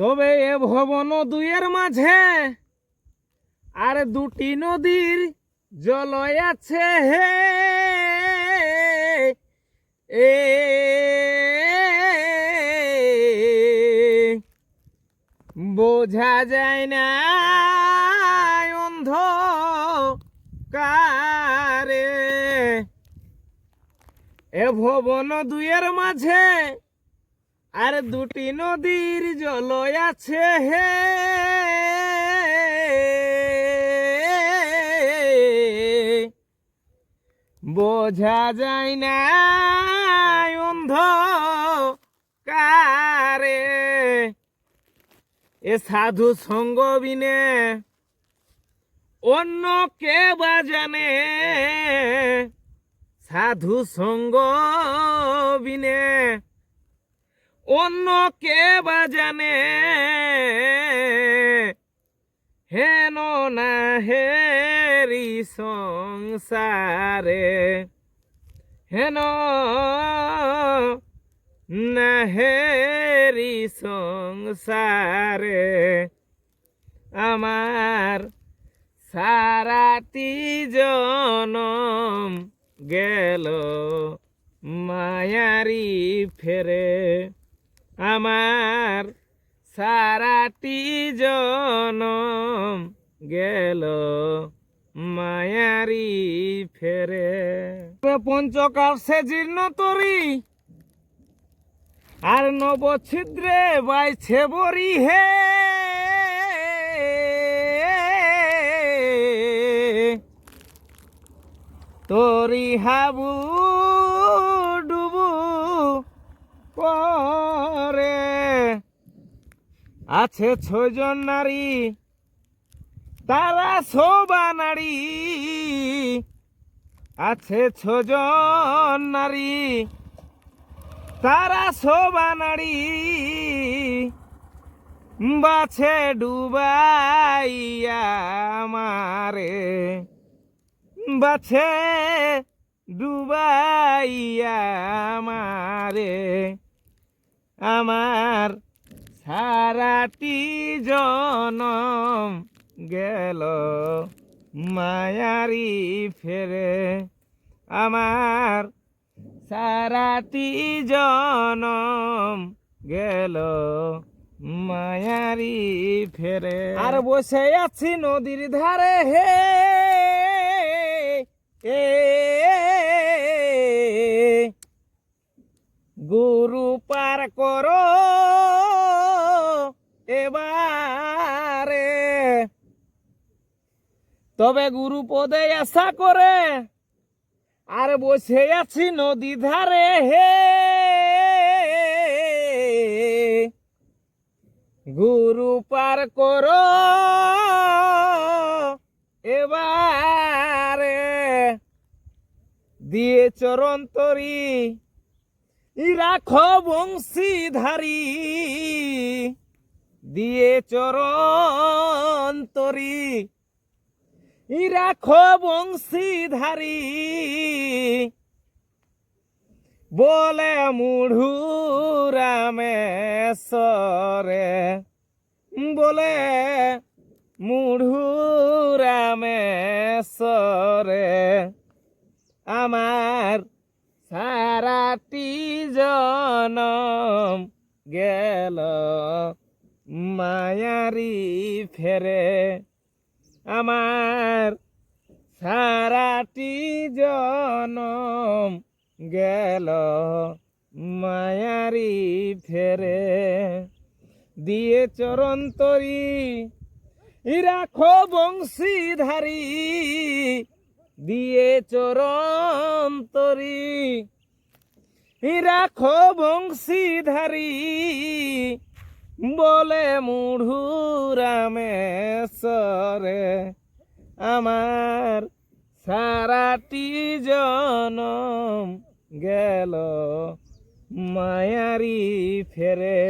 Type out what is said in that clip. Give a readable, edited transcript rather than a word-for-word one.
তবে এ ভবন দুয়ের মাঝে আর দুটি নদীর জল আছে হে এ বোঝা যায় না অন্ধকারে এ ভবন দুয়ের মাঝে আর দুটি নদীর জল আছে হে বোঝা যায় না অন্ধকারে এ সাধু সঙ্গ বিনে অন্য কে বা জানে সাধু সঙ্গ বিনে অন্য কে বা জানে হেন না হেরি সংসারে হেন না হেরি সংসারে আমার সারাটি জনম গেল মায়ারি ফেরে আমার সারাটি জনম গেল মায়ারি ফেরে পঞ্চকার সে জীর্ণ তরি আর নবছিদ্রে বাইছে বরি হে তরি হাবু ডুবু করে আছে 6 জন নারী তারা শোভা নারী আছে 6 জন নারী তারা শোভা নারী বাছে ডুবাইয়া আমারে বাছে ডুবাইয়া আমারে আমার সারাটি জনম গেল মায়ারি ফেরে আমার সারাটি জনম গেল মায়ারি ফেরে আর বসে আছি নদীর ধারে হে এ গুরু পার করো এবারে তবে গুরু পদে আশা করে আর বসে আছি নদী ধারে হে গুরু পার করো এবারে দিয়ে চরণ তরি রাখো বংশীধারী দিয়ে চরণ তরি রাখো বংশীধারী বলে মুঢ়ু রামেশ্বরে বলে মুঢ়ু রামেশ্বরে আমার সারাটি জনম গেল মায়ারি ফেরে আমার সারাটি জনম গেল মায়ারি ফেরে দিয়ে চরণ তরি রাখো বংশীধারী দিয়ে চরণ তরি রাখো বংশীধারী বলে মুঢ়ু রামেশ্বরে আমার সারাটি জনম গেল মায়ারি ফেরে।